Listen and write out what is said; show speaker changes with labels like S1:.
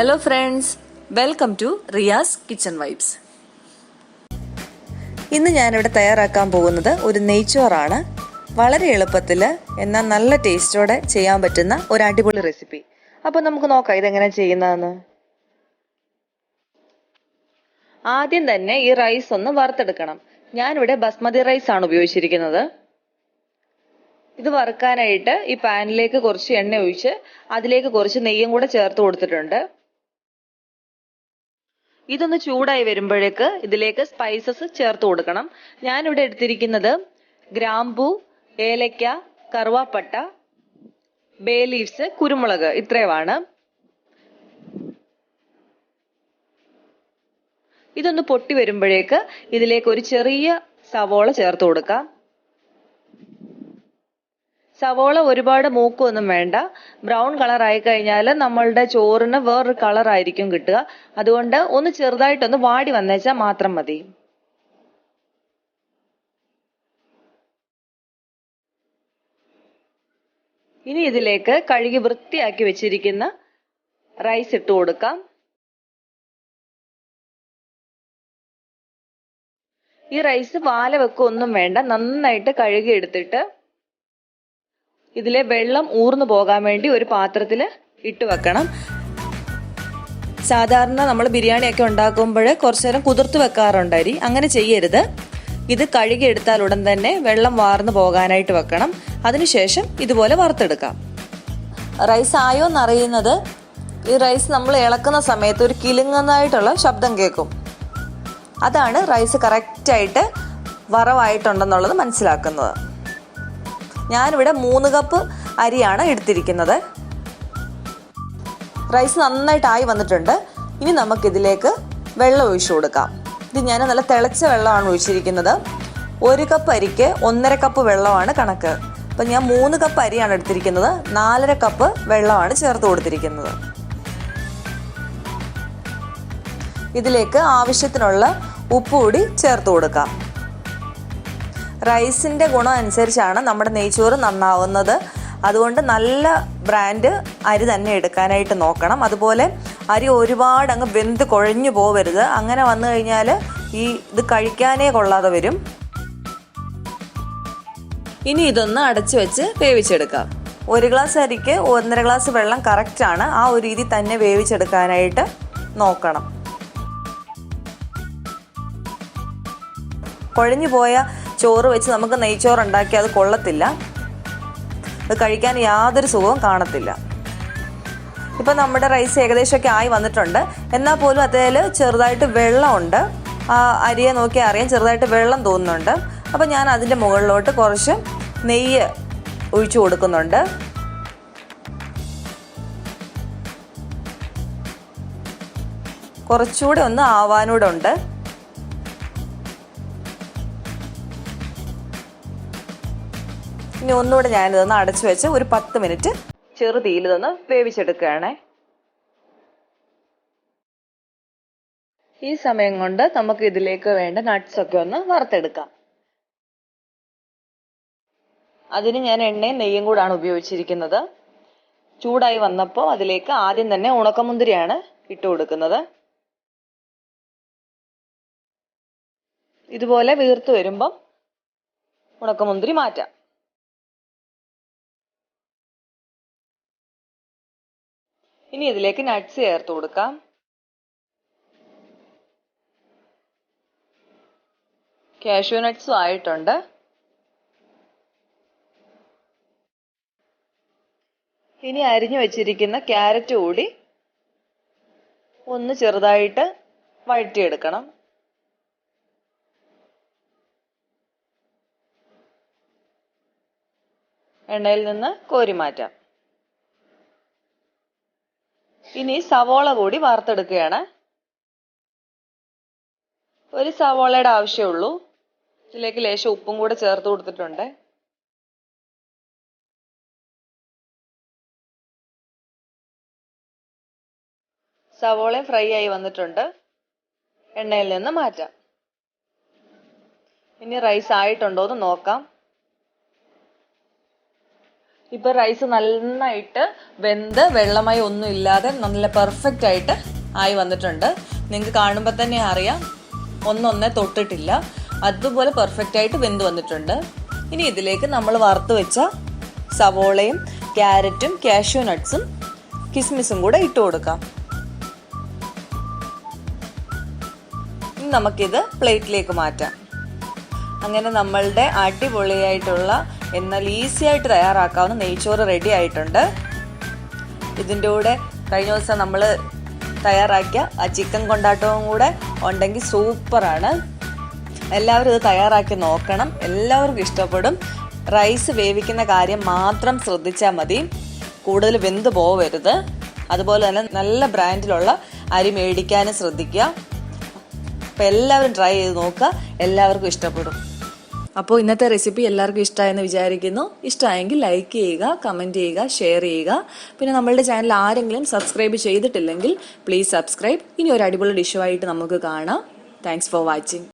S1: Hello friends, welcome to Riya's Kitchen Vibes. ഇന്ന് ഞാനിവിടെ തയ്യാറാക്കാൻ പോകുന്നത് ഒരു നെയ്ച്ചോറാണ്. വളരെ എളുപ്പത്തിൽ എന്നാൽ നല്ല ടേസ്റ്റോടെ ചെയ്യാൻ പറ്റുന്ന ഒരു അടിപൊളി റെസിപ്പി. അപ്പോൾ നമുക്ക് നോക്കാം ഇതെങ്ങനെ ചെയ്യുന്നതെന്ന്. ആദ്യം തന്നെ ഈ റൈസ് ഒന്ന് വറുത്തെടുക്കണം. ഞാനിവിടെ ബസ്മതി റൈസ് ആണ് ഉപയോഗിച്ചിരിക്കുന്നത്. ഇത് വറുക്കാനായിട്ട് ഈ പാനിലേക്ക് കുറച്ച് എണ്ണ ഒഴിച്ച് അതിലേക്ക് കുറച്ച് നെയ്യും കൂടെ ചേർത്ത് കൊടുത്തിട്ടുണ്ട്. ഇതൊന്ന് ചൂടായി വരുമ്പോഴേക്ക് ഇതിലേക്ക് സ്പൈസസ് ചേർത്ത് കൊടുക്കണം. ഞാനിവിടെ എടുത്തിരിക്കുന്നത് ഗ്രാമ്പൂ, ഏലക്ക, കറുവാപ്പട്ട, ബേ ലീവ്സ്, കുരുമുളക് ഇത്രയുമാണ്. ഇതൊന്ന് പൊട്ടി വരുമ്പോഴേക്ക് ഇതിലേക്ക് ഒരു ചെറിയ സവോള ചേർത്ത് കൊടുക്കാം. സവോള ഒരുപാട് മൂക്കൊന്നും വേണ്ട. ബ്രൗൺ കളർ ആയി കഴിഞ്ഞാൽ നമ്മളുടെ ചോറിന് വേറൊരു കളർ ആയിരിക്കും കിട്ടുക. അതുകൊണ്ട് ഒന്ന് ചെറുതായിട്ടൊന്ന് വാടി വന്നേച്ചാൽ മാത്രം മതി. ഇനി ഇതിലേക്ക് കഴുകി വൃത്തിയാക്കി വെച്ചിരിക്കുന്ന റൈസ് ഇട്ട് കൊടുക്കാം. ഈ റൈസ് വാല വെക്കൊന്നും വേണ്ട, നന്നായിട്ട് കഴുകി എടുത്തിട്ട് ഇതിലെ വെള്ളം ഊർന്നു പോകാൻ വേണ്ടി ഒരു പാത്രത്തിൽ ഇട്ട് വെക്കണം. സാധാരണ നമ്മൾ ബിരിയാണിയൊക്കെ ഉണ്ടാക്കുമ്പോൾ കുറച്ചു നേരം കുതിർത്ത് വെക്കാറുണ്ട് അരി. അങ്ങനെ ചെയ്യരുത്. ഇത് കഴുകി എടുത്താൽ ഉടൻ തന്നെ വെള്ളം വാർന്നു പോകാനായിട്ട് വെക്കണം. അതിനുശേഷം ഇതുപോലെ വറുത്തെടുക്കാം. റൈസ് ആയോ എന്നറിയുന്നത് ഈ റൈസ് നമ്മൾ ഇളക്കുന്ന സമയത്ത് ഒരു കിലുങ്ങുന്നതായിട്ടുള്ള ശബ്ദം കേൾക്കും. അതാണ് റൈസ് കറക്റ്റായിട്ട് വറവായിട്ടുണ്ടെന്നുള്ളത് മനസ്സിലാക്കുന്നത്. ഞാനിവിടെ 3 കപ്പ് അരിയാണ് എടുത്തിരിക്കുന്നത്. റൈസ് നന്നായിട്ടായി വന്നിട്ടുണ്ട്. ഇനി നമുക്കിതിലേക്ക് വെള്ളം ഒഴിച്ചു കൊടുക്കാം. ഇത് ഞാൻ നല്ല തിളച്ച വെള്ളമാണ് ഒഴിച്ചിരിക്കുന്നത്. 1 കപ്പ് അരിക്ക് 1.5 കപ്പ് വെള്ളമാണ് കണക്ക്. അപ്പം ഞാൻ 3 കപ്പ് അരിയാണ് എടുത്തിരിക്കുന്നത്. 4.5 കപ്പ് വെള്ളമാണ് ചേർത്ത് കൊടുത്തിരിക്കുന്നത്. ഇതിലേക്ക് ആവശ്യത്തിനുള്ള ഉപ്പ് കൂടി ചേർത്ത് കൊടുക്കാം. റൈസിൻ്റെ ഗുണം അനുസരിച്ചാണ് നമ്മുടെ നെയ്ച്ചോറ് നന്നാവുന്നത്. അതുകൊണ്ട് നല്ല ബ്രാൻഡ് അരി തന്നെ എടുക്കാനായിട്ട് നോക്കണം. അതുപോലെ അരി ഒരുപാട് അങ്ങ് വെന്ത് കുഴഞ്ഞു പോവരുത്. അങ്ങനെ വന്നു കഴിഞ്ഞാൽ ഇത് കഴിക്കാനേ കൊള്ളാതെ വരും. ഇനി ഇതൊന്ന് അടച്ചു വെച്ച് വേവിച്ചെടുക്കാം. 1 ഗ്ലാസ് അരിക്ക് 1.5 ഗ്ലാസ് വെള്ളം കറക്റ്റാണ്. ആ ഒരു രീതി തന്നെ വേവിച്ചെടുക്കാനായിട്ട് നോക്കണം. കുഴഞ്ഞു പോയ ചോറ് വെച്ച് നമുക്ക് നെയ്ച്ചോറ് ഉണ്ടാക്കി അത് കൊള്ളത്തില്ല. അത് കഴിക്കാൻ യാതൊരു സുഖവും കാണത്തില്ല. ഇപ്പം നമ്മുടെ റൈസ് ഏകദേശമൊക്കെ ആയി വന്നിട്ടുണ്ട്. എന്നാൽ പോലും അതിൽ ചെറുതായിട്ട് വെള്ളമുണ്ട്. ആ അരിയെ നോക്കിയാൽ അറിയാം, ചെറുതായിട്ട് വെള്ളം തോന്നുന്നുണ്ട്. അപ്പം ഞാൻ അതിൻ്റെ മുകളിലോട്ട് കുറച്ച് നെയ്യ് ഒഴിച്ചു കൊടുക്കുന്നുണ്ട്. കുറച്ചുകൂടെ ഒന്ന് ആവാനൂടെ ഉണ്ട്. ഇനി ഒന്നുകൂടെ ഞാനിതൊന്ന് അടച്ചു വെച്ച് ഒരു 10 മിനിറ്റ് ചെറുതീയിൽ ഇതൊന്ന് വേവിച്ചെടുക്കുകയാണേ. ഈ സമയം കൊണ്ട് നമുക്ക് ഇതിലേക്ക് വേണ്ട നട്ട്സൊക്കെ ഒന്ന് വറുത്തെടുക്കാം. അതിന് ഞാൻ എണ്ണയും നെയ്യും കൂടാണ് ഉപയോഗിച്ചിരിക്കുന്നത്. ചൂടായി വന്നപ്പോൾ അതിലേക്ക് ആദ്യം തന്നെ ഉണക്കമുന്തിരിയാണ് ഇട്ട് കൊടുക്കുന്നത്. ഇതുപോലെ വീർത്ത് വരുമ്പം ഉണക്കമുന്തിരി മാറ്റാം. ഇനി ഇതിലേക്ക് നട്ട്സ് ചേർത്ത് കൊടുക്കാം. കാഷ്യൂ നട്ട്സും ആയിട്ടുണ്ട്. ഇനി അരിഞ്ഞു വെച്ചിരിക്കുന്ന ക്യാരറ്റ് കൂടി ഒന്ന് ചെറുതായിട്ട് വഴറ്റിയെടുക്കണം. എണ്ണയിൽ നിന്ന് കോരി മാറ്റാം. ഇനി സവോള കൂടി വറുത്തെടുക്കുകയാണ്. 1 സവോളയുടെ ആവശ്യമുള്ളൂ. ഇതിലേക്ക് ലേശം ഉപ്പും കൂടെ ചേർത്ത് കൊടുത്തിട്ടുണ്ട്. സവോള ഫ്രൈ ആയി വന്നിട്ടുണ്ട്. എണ്ണയിൽ നിന്ന് മാറ്റാം. ഇനി റൈസ് ആയിട്ടുണ്ടോ എന്ന് നോക്കാം. ഇപ്പോൾ റൈസ് നന്നായിട്ട് വെന്ത് വെള്ളമായി ഒന്നും ഇല്ലാതെ നല്ല പെർഫെക്റ്റ് ആയിട്ട് ആയി വന്നിട്ടുണ്ട്. നിങ്ങൾക്ക് കാണുമ്പോൾ തന്നെ അറിയാം, ഒന്നൊന്നേ തൊട്ടിട്ടില്ല. അതുപോലെ പെർഫെക്റ്റ് ആയിട്ട് വെന്ത് വന്നിട്ടുണ്ട്. ഇനി ഇതിലേക്ക് നമ്മൾ വറുത്ത് വെച്ച സവോളയും ക്യാരറ്റും കാഷ്യൂ നട്ട്സും കിസ്മിസും കൂടെ ഇട്ട് കൊടുക്കാം. ഇനി നമുക്കിത് പ്ലേറ്റിലേക്ക് മാറ്റാം. അങ്ങനെ നമ്മളുടെ അടിപൊളിയായിട്ടുള്ള എന്നാൽ ഈസി ആയിട്ട് തയ്യാറാക്കാവുന്ന നെയ്ച്ചോറ് റെഡി ആയിട്ടുണ്ട്. ഇതിൻ്റെ കൂടെ കഴിഞ്ഞ ദിവസം നമ്മൾ തയ്യാറാക്കിയ ആ ചിക്കൻ കൊണ്ടാട്ടവും കൂടെ ഉണ്ടെങ്കിൽ സൂപ്പറാണ്. എല്ലാവരും ഇത് തയ്യാറാക്കി നോക്കണം, എല്ലാവർക്കും ഇഷ്ടപ്പെടും. റൈസ് വേവിക്കുന്ന കാര്യം മാത്രം ശ്രദ്ധിച്ചാൽ മതി, കൂടുതൽ വെന്ത് പോവരുത്. അതുപോലെ തന്നെ നല്ല ബ്രാൻഡിലുള്ള അരി മേടിക്കാനും ശ്രദ്ധിക്കുക. അപ്പോൾ എല്ലാവരും ട്രൈ ചെയ്ത് നോക്കുക, എല്ലാവർക്കും ഇഷ്ടപ്പെടും. അപ്പോൾ ഇന്നത്തെ റെസിപ്പി എല്ലാവർക്കും ഇഷ്ടമായെന്ന് വിചാരിക്കുന്നു. ഇഷ്ടമായെങ്കിൽ ലൈക്ക് ചെയ്യുക, കമൻറ്റ് ചെയ്യുക, ഷെയർ ചെയ്യുക. പിന്നെ നമ്മളുടെ ചാനൽ ആരെങ്കിലും സബ്സ്ക്രൈബ് ചെയ്തിട്ടില്ലെങ്കിൽ പ്ലീസ് സബ്സ്ക്രൈബ്. ഇനി ഒരു അടിപൊളി ഡിഷുമായിട്ട് നമുക്ക് കാണാം. Thanks for watching.